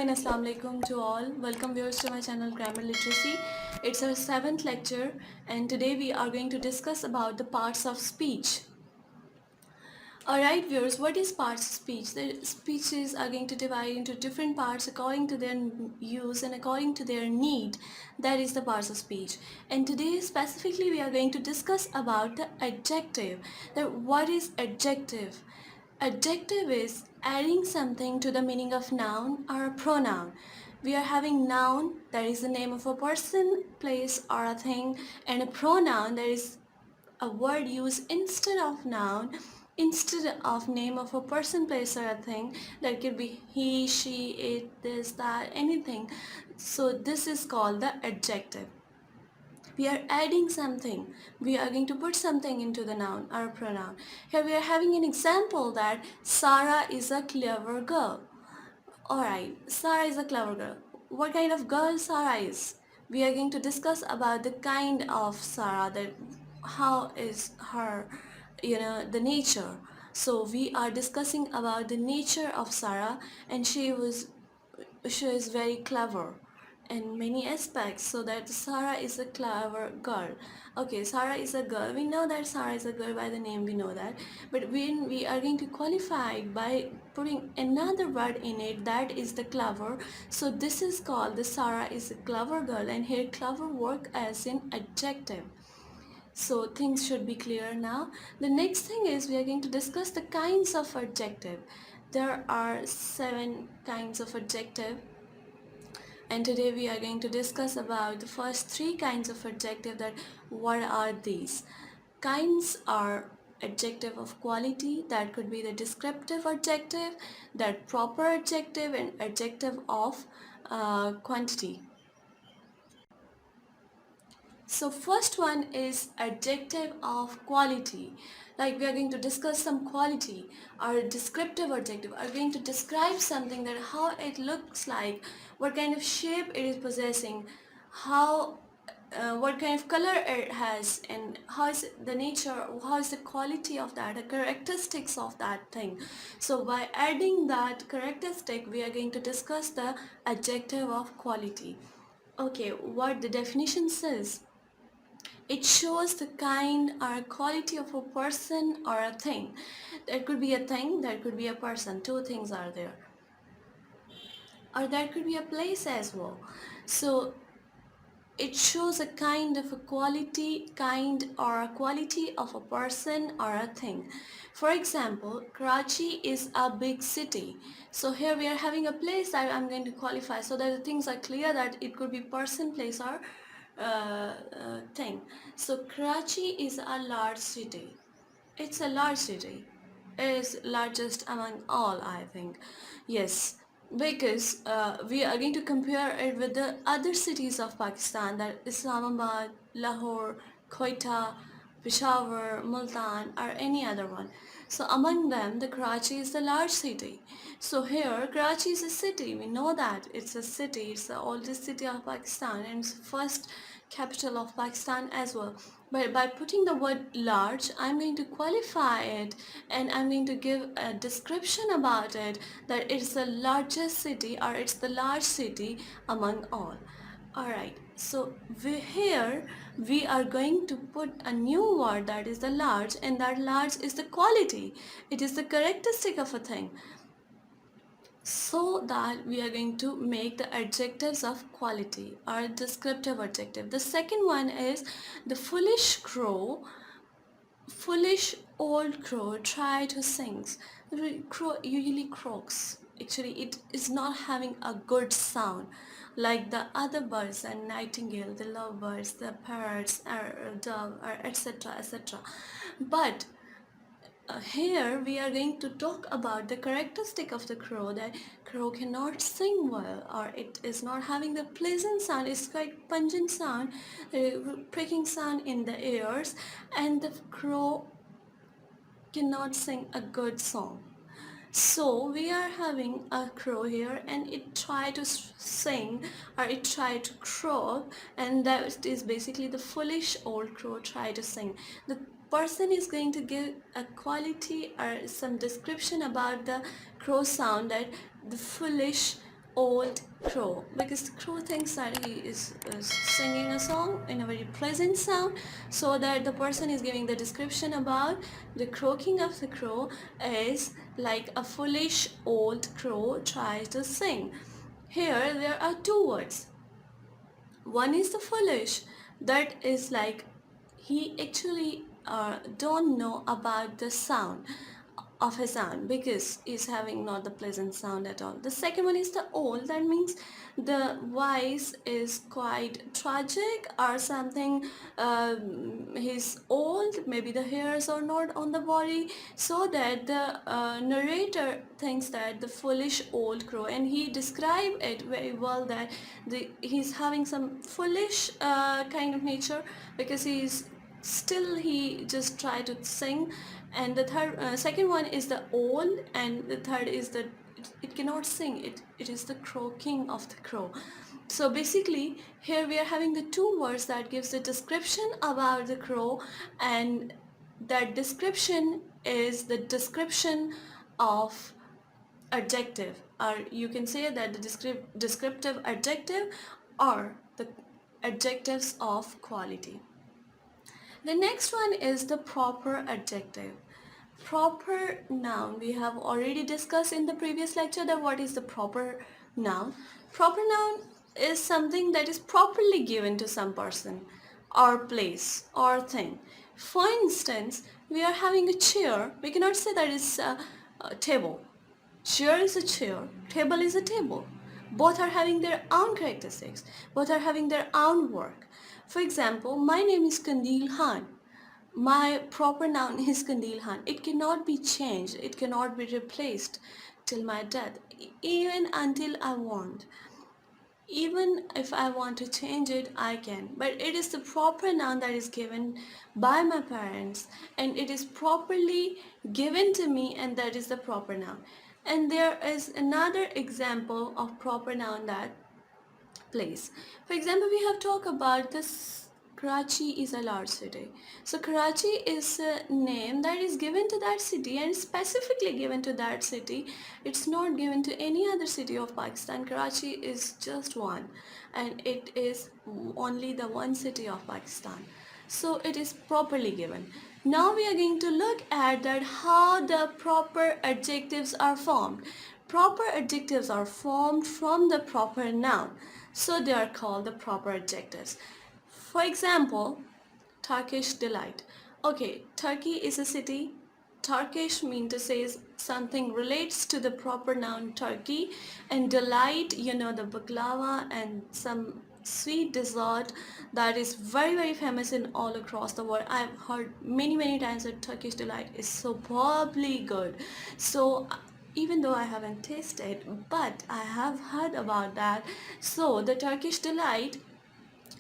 and Assalamu alaikum to all. Welcome viewers to my channel Grammar Literacy. It's our 7th lecture and today we are going to discuss about the parts of speech. Alright viewers, what is parts of speech? The speeches are going to divide into different parts according to their use and according to their need. That is the parts of speech. And today specifically we are going to discuss about the adjective. What is adjective? Adjective is adding something to the meaning of noun or a pronoun. We are having noun, that is the name of a person, place or a thing, and a pronoun, that is a word used instead of noun, instead of name of a person, place or a thing. That could be he, she, it, this, that, anything. So this is called the adjective. We are adding something. We are going to put something into the noun or pronoun. Here we are having an example that Sarah is a clever girl. Alright, Sarah is a clever girl. What kind of girl Sarah is? We are going to discuss about the kind of Sarah, that how is her, the nature. So we are discussing about the nature of Sarah, and she is very clever in many aspects, so that Sarah is a clever girl. Okay, Sarah is a girl. We know that Sarah is a girl by the name, we know that. But when we are going to qualify it by putting another word in it, that is the clever. So this is called the Sarah is a clever girl, and here clever work as in adjective. So things should be clear now. The next thing is we are going to discuss the kinds of adjective. There are 7 kinds of adjective, and today we are going to discuss about the first 3 kinds of adjective. That what are these kinds? Are adjective of quality, that could be the descriptive adjective, that proper adjective, and adjective of quantity. So first one is adjective of quality. Like we are going to discuss some quality. Our descriptive adjective are going to describe something, that how it looks like, what kind of shape it is possessing, how what kind of color it has, and how is the nature, how is the quality of that, the characteristics of that thing. So by adding that characteristic, we are going to discuss the adjective of quality. Okay, what the definition says: it shows the kind or quality of a person or a thing. That could be a thing, that could be a person. 2 things are there. Or that could be a place as well. So it shows a kind of a quality, kind or a quality of a person or a thing. For example, Karachi is a big city. So here we are having a place that I'm going to qualify, so that the things are clear, that it could be person, place or thing. So Karachi is a large city. It's a large city. It is largest among all, I think. Yes, because we are going to compare it with the other cities of Pakistan, that Islamabad, Lahore, Quetta, Peshawar, Multan, or any other one. So among them, the Karachi is the large city. So here, Karachi is a city. We know that it's a city. It's the oldest city of Pakistan, and it's first capital of Pakistan as well. But by putting the word large, I'm going to qualify it, and I'm going to give a description about it, that it's the largest city, or it's the large city among all. Alright, so here we are going to put a new word, that is the large, and that large is the quality. It is the characteristic of a thing. So that we are going to make the adjectives of quality or descriptive adjective. The second one is the foolish crow. Foolish old crow try to sing. The crow usually croaks. Actually, it is not having a good sound like the other birds, and nightingale, the lovebirds, the parrots, or dove, or etc. etc. But here we are going to talk about the characteristic of the crow, that crow cannot sing well, or it is not having the pleasant sound. It's quite pungent sound, pricking sound in the ears, and the crow cannot sing a good song. So we are having a crow here, and it tried to sing, or it tried to croak, and that is basically the foolish old crow tried to sing. The person is going to give a quality or some description about the crow sound, that the foolish old crow, because the crow thinks that he is singing a song in a very pleasant sound, so that the person is giving the description about the croaking of the crow is like a foolish old crow tries to sing. Here there are two words. One is the foolish, that is like he actually don't know about the sound of his sound, because he's having not the pleasant sound at all. The second one is the old, that means the voice is quite tragic or something. He's old, maybe the hairs are not on the body, so that the narrator thinks that the foolish old crow, and he described it very well, that he's having some foolish kind of nature, because he just try to sing. And the second one is the old, and the third is the it cannot sing, it is the croaking of the crow. So basically here we are having the two words that gives the description about the crow, and that description is the description of adjective, or you can say that the descriptive adjective, or the adjectives of quality. The next one is the proper adjective. Proper noun, we have already discussed in the previous lecture that what is the proper noun. Proper noun is something that is properly given to some person or place or thing. For instance, we are having a chair, we cannot say that it's a table. Chair is a chair, table is a table. Both are having their own characteristics, both are having their own work. For example, my name is Kandil Khan. My proper noun is Kandil Khan. It cannot be changed, it cannot be replaced till my death, even until I want. Even if I want to change it, I can. But it is the proper noun that is given by my parents, and it is properly given to me, and that is the proper noun. And there is another example of proper noun, that place. For example, we have talked about this. Karachi is a large city. So Karachi is a name that is given to that city, and specifically given to that city. It's not given to any other city of Pakistan. Karachi is just one, and it is only the one city of Pakistan. So it is properly given. Now we are going to look at that how the proper adjectives are formed. Proper adjectives are formed from the proper noun, so they are called the proper adjectives. For example, Turkish delight. Okay, Turkey is a city. Turkish mean to say something relates to the proper noun Turkey, and delight, you know, the baklava and some sweet dessert that is very famous in all across the world. I've heard many times that Turkish delight is superbly good. So even though I haven't tasted, but I have heard about that. So the Turkish delight,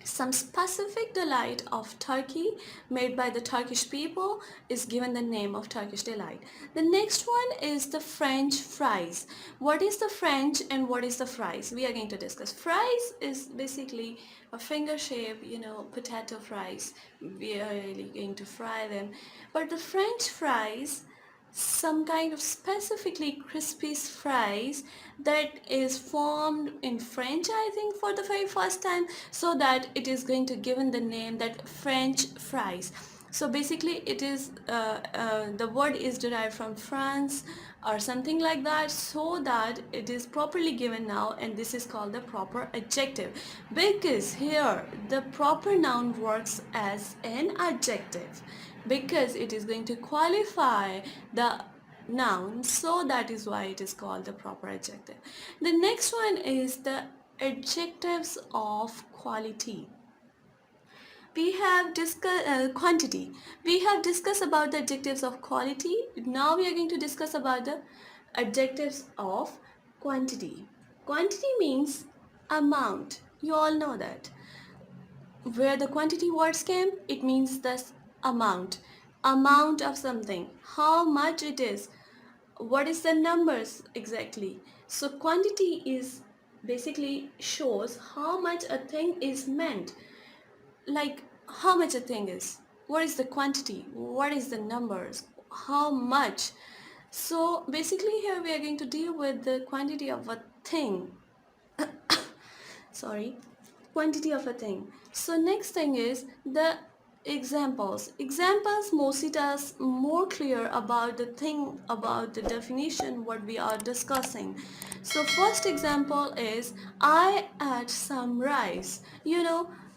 some specific delight of Turkey made by the Turkish people, is given the name of Turkish delight. The next one is the French fries. What is the French and what is the fries? We are going to discuss. Fries is basically a finger shape, you know, potato fries. We are really going to fry them. But the French fries, some kind of specifically crispy fries that is formed in French, I think, for the very first time, so that it is going to given the name that French fries. So basically it is the word is derived from France or something like that, so that it is properly given now, and this is called the proper adjective, because here the proper noun works as an adjective, because it is going to qualify the noun, so that is why it is called the proper adjective. The next one is the adjectives of quality. We have discussed quantity. We have discussed about the adjectives of quality. Now we are going to discuss about the adjectives of quantity. Quantity means amount. You all know that. Where the quantity words came, it means this amount. Amount of something. How much it is. What is the numbers exactly. So quantity is basically shows how much a thing is meant, like how much a thing is, what is the quantity, what is the numbers, how much. So basically here we are going to deal with the quantity of a thing. sorry, quantity of a thing. So next thing is the examples mostly tell us more clear about the thing, about the definition what we are discussing. So first example is I add some rice.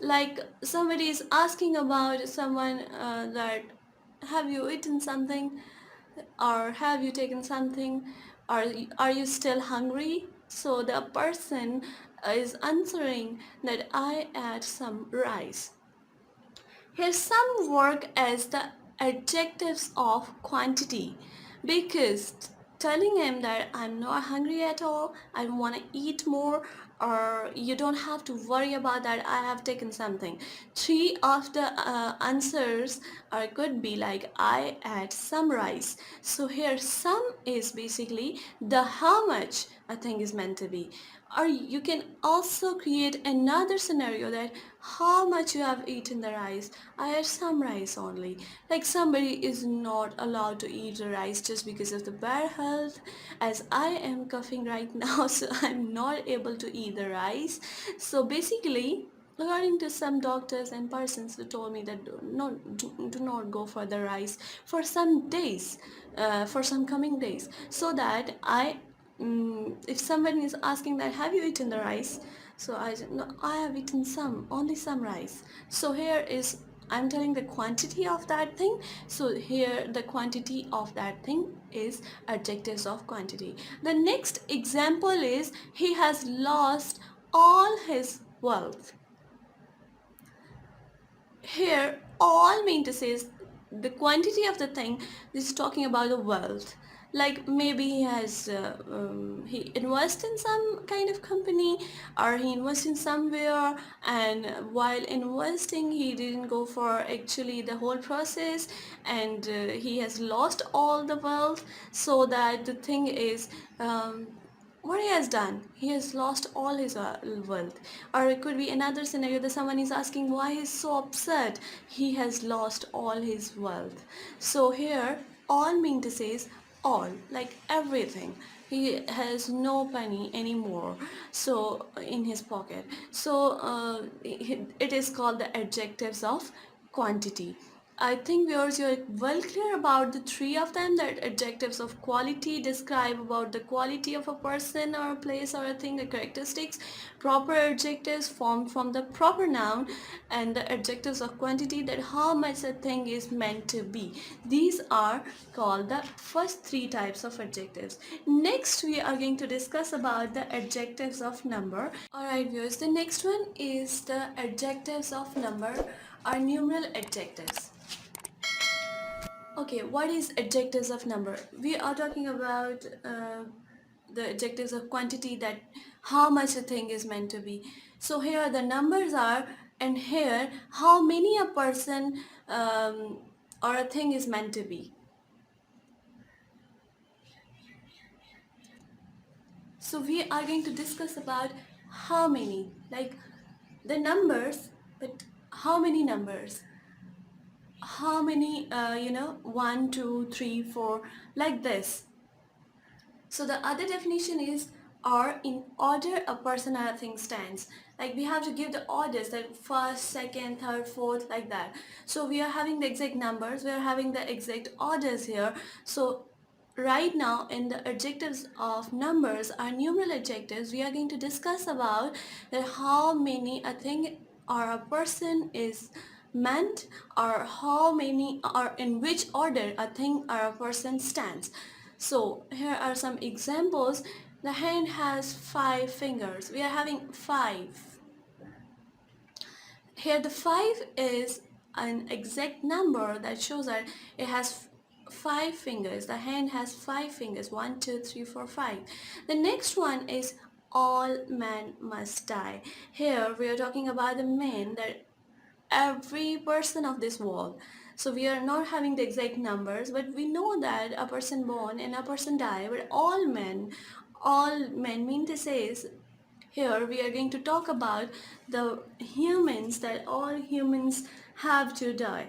Like somebody is asking about someone that have you eaten something, or have you taken something, are you still hungry? So the person is answering that I add some rice. Here some work as the adjectives of quantity, because telling him that I'm not hungry at all, I want to eat more, or you don't have to worry about that, I have taken something. Three of the answers could be like I add some rice. So here some is basically the how much a thing is meant to be. Or you can also create another scenario that how much you have eaten the rice. I had some rice only. Like somebody is not allowed to eat the rice just because of the bad health, as I am coughing right now, so I'm not able to eat the rice. So basically, according to some doctors and persons who told me that do not go for the rice for some days, for some coming days, so that if somebody is asking that have you eaten the rice, so I said, no, I have eaten some, only some rice. So here is I'm telling the quantity of that thing. So here the quantity of that thing is adjectives of quantity. The next example is he has lost all his wealth. Here all mean to say is the quantity of the thing. This is talking about the wealth. Like maybe he invests in some kind of company, or he invests in somewhere, and while investing he didn't go for actually the whole process, and he has lost all the wealth. So that the thing is, what he has done, he has lost all his wealth. Or it could be another scenario that someone is asking why he's so upset, he has lost all his wealth. So here all mean to say is all, like everything. He has no penny anymore, so in his pocket. So it is called the adjectives of quantity. I think viewers, you're well clear about the three of them, that adjectives of quality describe about the quality of a person or a place or a thing, the characteristics. Proper adjectives formed from the proper noun, and the adjectives of quantity, that how much a thing is meant to be. These are called the first three types of adjectives. Next we are going to discuss about the adjectives of number. Alright viewers, the next one is the adjectives of number or numeral adjectives. Okay, what is adjectives of number? We are talking about the adjectives of quantity, that how much a thing is meant to be. So here the numbers are, and here how many a person or a thing is meant to be. So we are going to discuss about how many, like the numbers, but how many numbers, how many 1 2 3 4, like this. So the other definition is, or in order a person or a thing stands. Like we have to give the orders, like first, second, third, fourth, like that. So we are having the exact numbers, we are having the exact orders here. So right now in the adjectives of numbers or numeral adjectives, we are going to discuss about that how many a thing or a person is meant, or how many, or in which order a thing or a person stands. So here are some examples. The hand has 5 fingers. We are having 5. Here the 5 is an exact number that shows that it has 5 fingers. The hand has 5 fingers. 1 2 3 4 5. The next one is all men must die. Here we are talking about the men, that every person of this world. So we are not having the exact numbers, but we know that a person born and a person die, but all men mean to say is, here we are going to talk about the humans, that all humans have to die.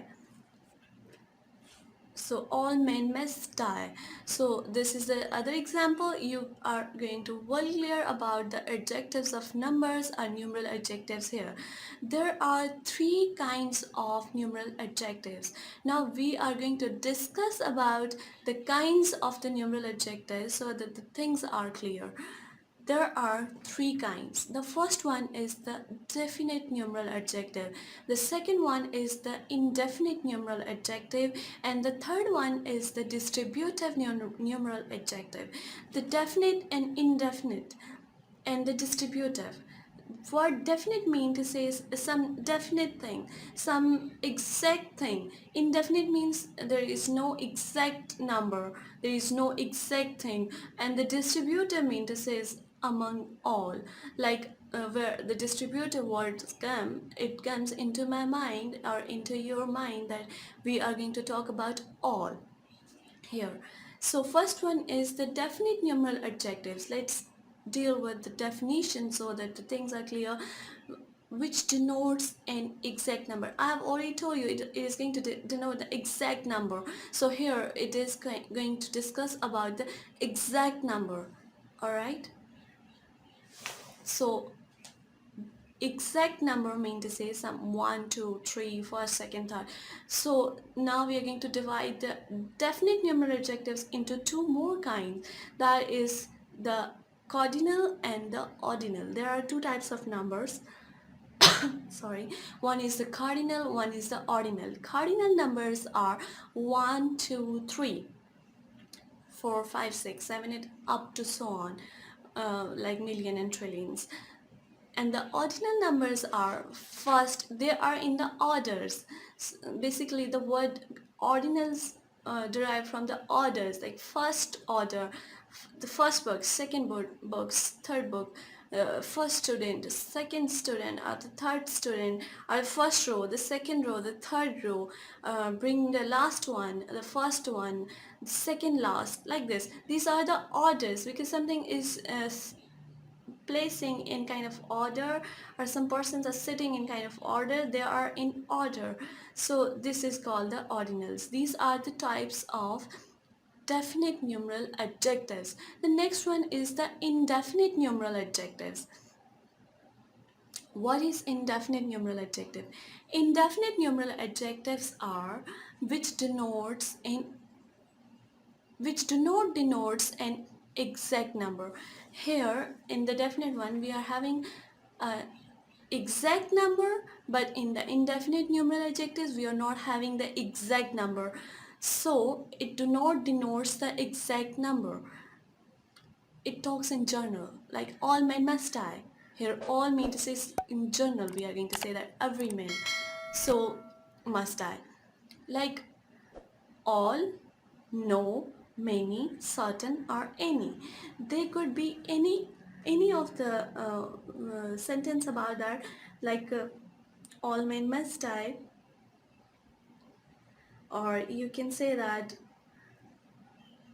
So all men must die. So this is the other example. You are going to well clear about the adjectives of numbers or numeral adjectives here. There are three kinds of numeral adjectives. Now we are going to discuss about the kinds of the numeral adjectives so that the things are clear. There are three kinds. The first one is the definite numeral adjective. The second one is the indefinite numeral adjective. And the third one is the distributive numeral adjective. The definite and indefinite and the distributive. What definite mean to say is some definite thing, some exact thing. Indefinite means there is no exact number, there is no exact thing. And the distributive mean to say is among all, like where the distributive words come, it comes into my mind or into your mind that we are going to talk about all here. So first one is the definite numeral adjectives. Let's deal with the definition so that the things are clear, which denotes an exact number. I have already told you it is going to denote the exact number. So here it is going to discuss about the exact number. Alright, so exact number mean to say some 1 2 3 first second third. So now we are going to divide the definite numeral adjectives into two more kinds, that is the cardinal and the ordinal. There are two types of numbers. Sorry, one is the cardinal, one is the ordinal. Cardinal numbers are 1 2 3 4 5 6 7 8 up to so on, like million and trillions. And the ordinal numbers are first, they are in the orders. Basically the word ordinals derived from the orders, like first order, the first book, second books, third book, first student, second student, or the third student, or the first row, the second row, the third row, bring the last one, the first one, the second last, like this. These are the orders because something is placing in kind of order, or some persons are sitting in kind of order, they are in order. So this is called the ordinals. These are the types of definite numeral adjectives. The next one is the indefinite numeral adjectives. What is indefinite numeral adjective? Indefinite numeral adjectives are which do not denotes an exact number. Here in the definite one we are having a exact number, but in the indefinite numeral adjectives we are not having the exact number, so it do not denotes the exact number. It talks in general, like all men must die. Here all mean to say in general, we are going to say that every man so must die, like all, no, many, certain, or any. They could be any of the sentence about that, like all men must die, or you can say that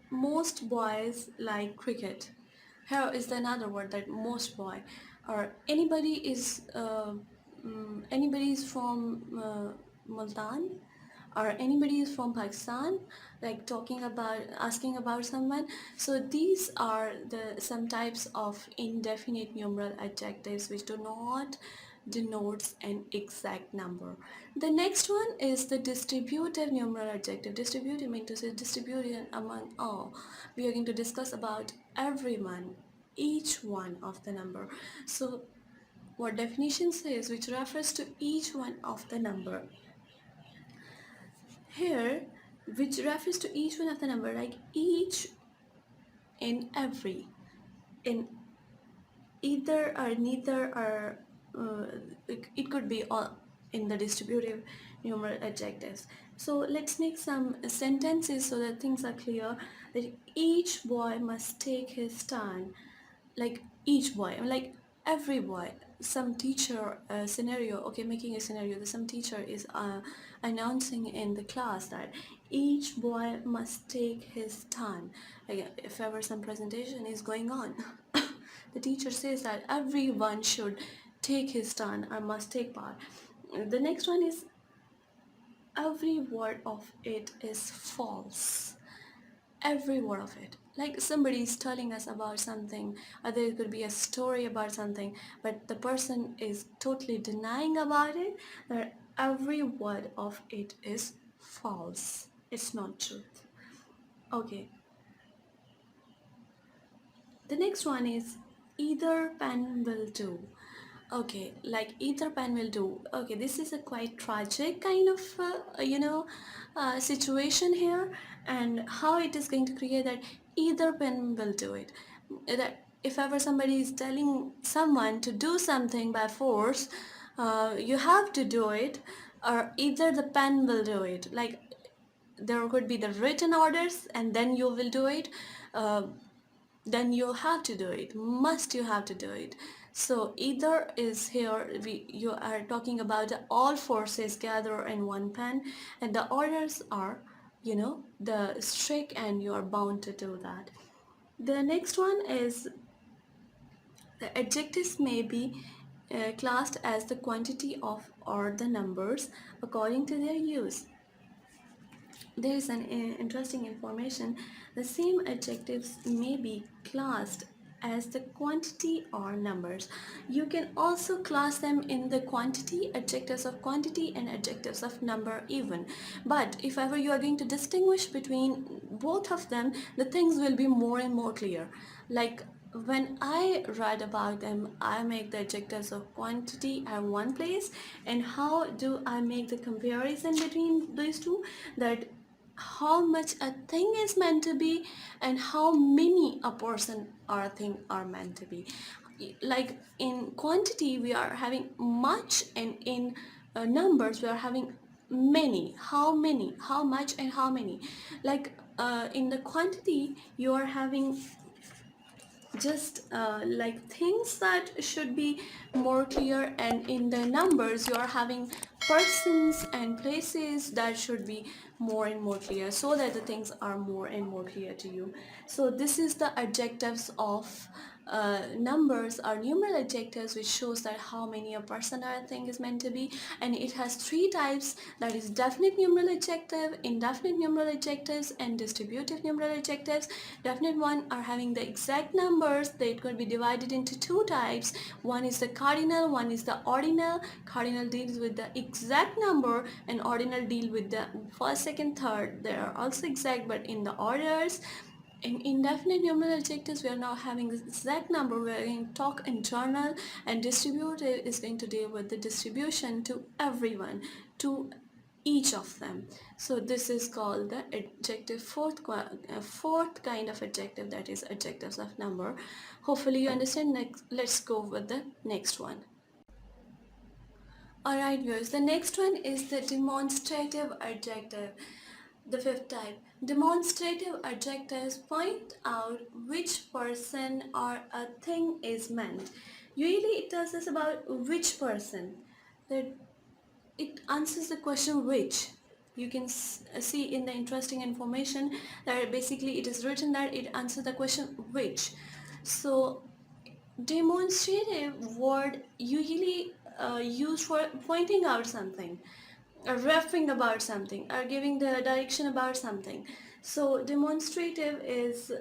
most boys like cricket. Here is another word, that most boy, or anybody is from Multan, or anybody is from Pakistan, like talking about, asking about someone. So these are the some types of indefinite numeral adjectives which do not denotes an exact number. The next one is the distributive numeral adjective. Distributive means to say distributed among all. We are going to discuss about everyone, each one of the number. So what definition says, which refers to each one of the number. Here, which refers to each one of the number, like each, in every, in either or neither, or it could be all in the distributive numeral adjectives. So let's make some sentences so that things are clear. That each boy must take his turn, like each boy, like every boy. Some teacher scenario, okay, making a scenario that some teacher is announcing in the class that each boy must take his turn, like if ever some presentation is going on. The teacher says that everyone should take his turn or must take part. The next one is every word of it is false. Every word of it. Like somebody is telling us about something, or there could be a story about something, but the person is totally denying about it, that every word of it is false. It's not truth. Okay, the next one is either pen will do. Okay, like either pen will do. Okay, this is a quite tragic kind of situation here, and how it is going to create that either pen will do it. That if ever somebody is telling someone to do something by force, you have to do it, or either the pen will do it. Like there could be the written orders and then you will do it, uh, then you have to do it, must you have to do it. So either is here, you are talking about all forces gather in one pen, and the orders are, the strict, and you are bound to do that. The next one is the adjectives may be classed as the quantity of or the numbers according to their use. There is an interesting information. The same adjectives may be classed as the quantity or numbers. You can also class them in the quantity, adjectives of quantity and adjectives of number even. But if ever you are going to distinguish between both of them, the things will be more and more clear. Like when I write about them, I make the adjectives of quantity at one place, and how do I make the comparison between these two, that how much a thing is meant to be and how many a person or a thing are meant to be. Like in quantity we are having much, and in numbers we are having many. How many, how much, and how many. Like in the quantity you are having just like things that should be more clear, and in the numbers you are having persons and places that should be more and more clear, so that the things are more and more clear to you. So this is the adjectives of numbers are numeral adjectives, which shows that how many a person or a thing is meant to be. And it has three types, that is definite numeral adjective, indefinite numeral adjectives, and distributive numeral adjectives. Definite one are having the exact numbers. They could be divided into two types. One is the cardinal, one is the ordinal. Cardinal deals with the exact number, and ordinal deal with the first, second, third. They are also exact but in the orders. In indefinite numeral adjectives, we are now having the exact number. We are going to talk in general, and distributive is going to deal with the distribution to everyone, to each of them. So this is called the adjective, fourth kind of adjective, that is adjectives of number. Hopefully you understand. Next, let's go with the next one. Alright viewers, the next one is the demonstrative adjective. The fifth type. Demonstrative adjectives point out which person or a thing is meant. Usually it tells us about which person. That it answers the question which. You can see in the interesting information that basically it is written that it answers the question which. So demonstrative word usually used for pointing out something, or referring about something, or giving the direction about something. So demonstrative is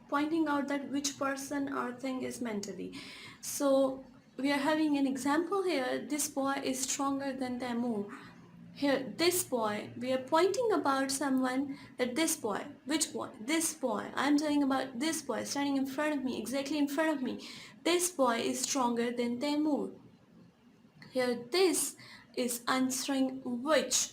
pointing out that which person or thing is meant to be. So we are having an example here. This boy is stronger than Taimur. Here, this boy, we are pointing about someone, that this boy, which boy? This boy. I'm telling about this boy standing in front of me, exactly in front of me. This boy is stronger than Taimur. Here, this is answering which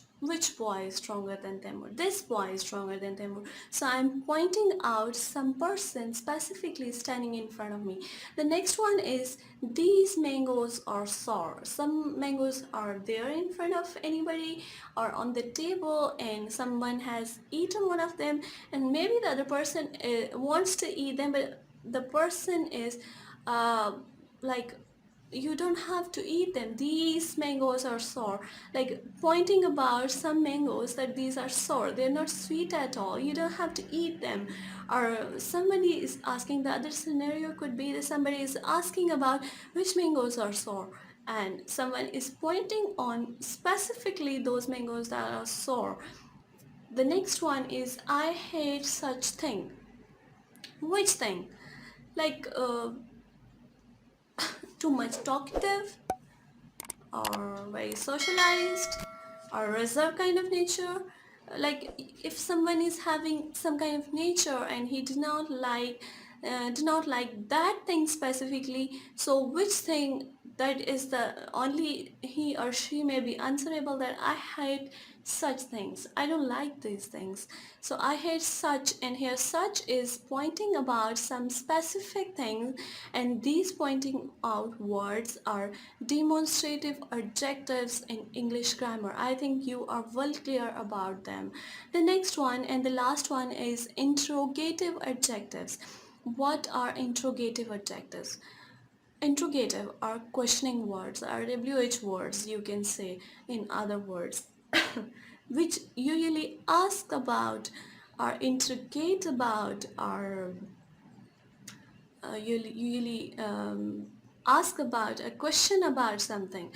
boy is stronger than Temur. This boy is stronger than Temur. So I'm pointing out some person specifically standing in front of me. The next one is these mangoes are sour. Some mangoes are there in front of anybody or on the table, and someone has eaten one of them, and maybe the other person wants to eat them, but the person is uh, like, you don't have to eat them, these mangoes are sour. Like pointing about some mangoes that these are sour, they're not sweet at all, you don't have to eat them. Or somebody is asking, the other scenario could be that somebody is asking about which mangoes are sour. and someone is pointing on specifically those mangoes that are sour. The next one is I hate such thing. Which thing? Like too much talkative, or very socialized, or reserved kind of nature. Like if someone is having some kind of nature and he do not like that thing specifically, so which thing, that is the only he or she may be answerable, that I hate such things, I don't like these things. So I hate such, and here such is pointing about some specific thing, and these pointing out words are demonstrative adjectives in English grammar. I think you are well clear about them. The next one and the last one is interrogative adjectives. What are interrogative adjectives? Interrogative are questioning words, are WH words, you can say in other words, which usually ask about, or interrogate about, or usually ask about a question about something.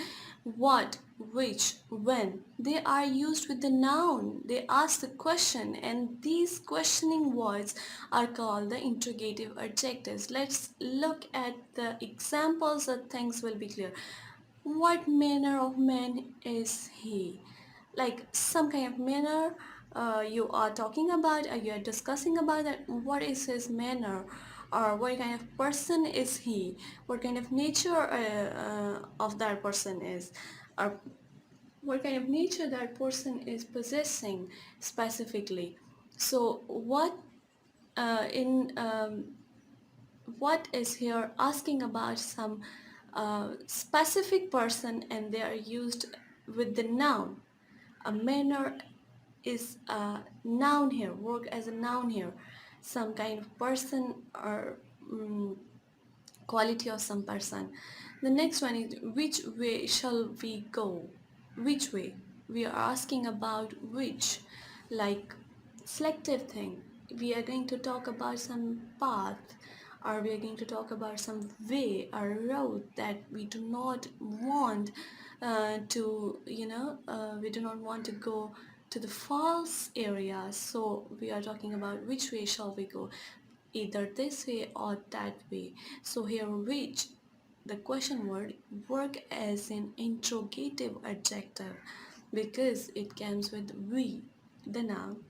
What, which, when, they are used with the noun. They ask the question, and these questioning words are called the interrogative adjectives. Let's look at the examples so things will be clear. What manner of man is he? Like some kind of manner you are talking about, or you are discussing about that, what is his manner, or what kind of person is he, what kind of nature of that person is, or what kind of nature that person is possessing specifically. So in what is here asking about some specific person, and they are used with the noun. A manner is a noun here, work as a noun here, some kind of person, or quality of some person. The next one is which way shall we go? Which way? We are asking about which, like selective thing. We are going to talk about some path, or we are going to talk about some way or road that we do not want we do not want to go to the false area. So we are talking about which way shall we go, either this way or that way. So here which, the question word, work as an interrogative adjective because it comes with we, the noun.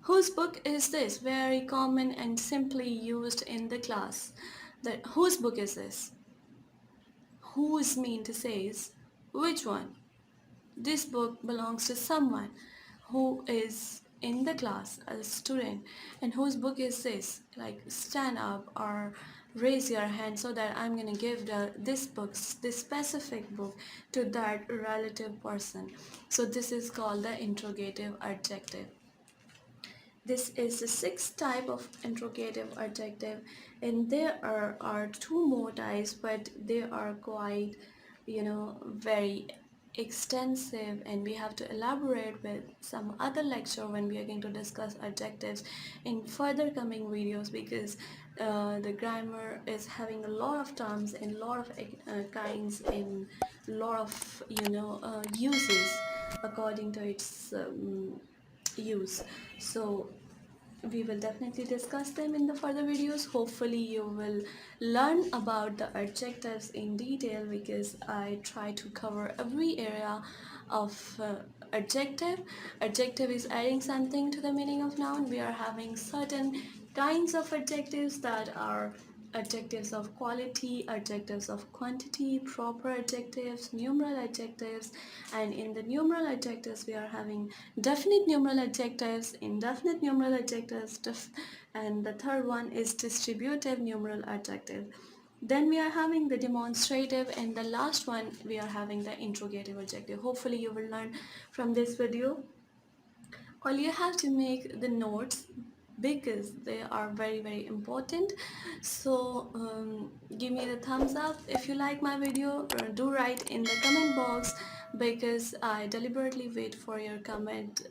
Whose book is this? Very common and simply used in the class. That whose book is this? Whose mean to say is which one? This book belongs to someone who is in the class, a student. And whose book is this? Like stand up or raise your hand so that I'm gonna give this specific book to that relative person. So this is called the interrogative adjective. This is the sixth type of interrogative adjective, and there are two more types, but they are quite, very extensive, and we have to elaborate with some other lecture when we are going to discuss adjectives in further coming videos, because the grammar is having a lot of terms and a lot of kinds and a lot of uses according to its use. So we will definitely discuss them in the further videos. Hopefully you will learn about the adjectives in detail, because I try to cover every area of adjective. Adjective is adding something to the meaning of noun. We are having certain kinds of adjectives that are adjectives of quality, adjectives of quantity, proper adjectives, numeral adjectives, and in the numeral adjectives we are having definite numeral adjectives, indefinite numeral adjectives, and the third one is distributive numeral adjective. Then we are having the demonstrative, and the last one we are having the interrogative adjective. Hopefully you will learn from this video. All you have to make the notes, because they are very important. So give me the thumbs up if you like my video, or do write in the comment box, because I deliberately wait for your comments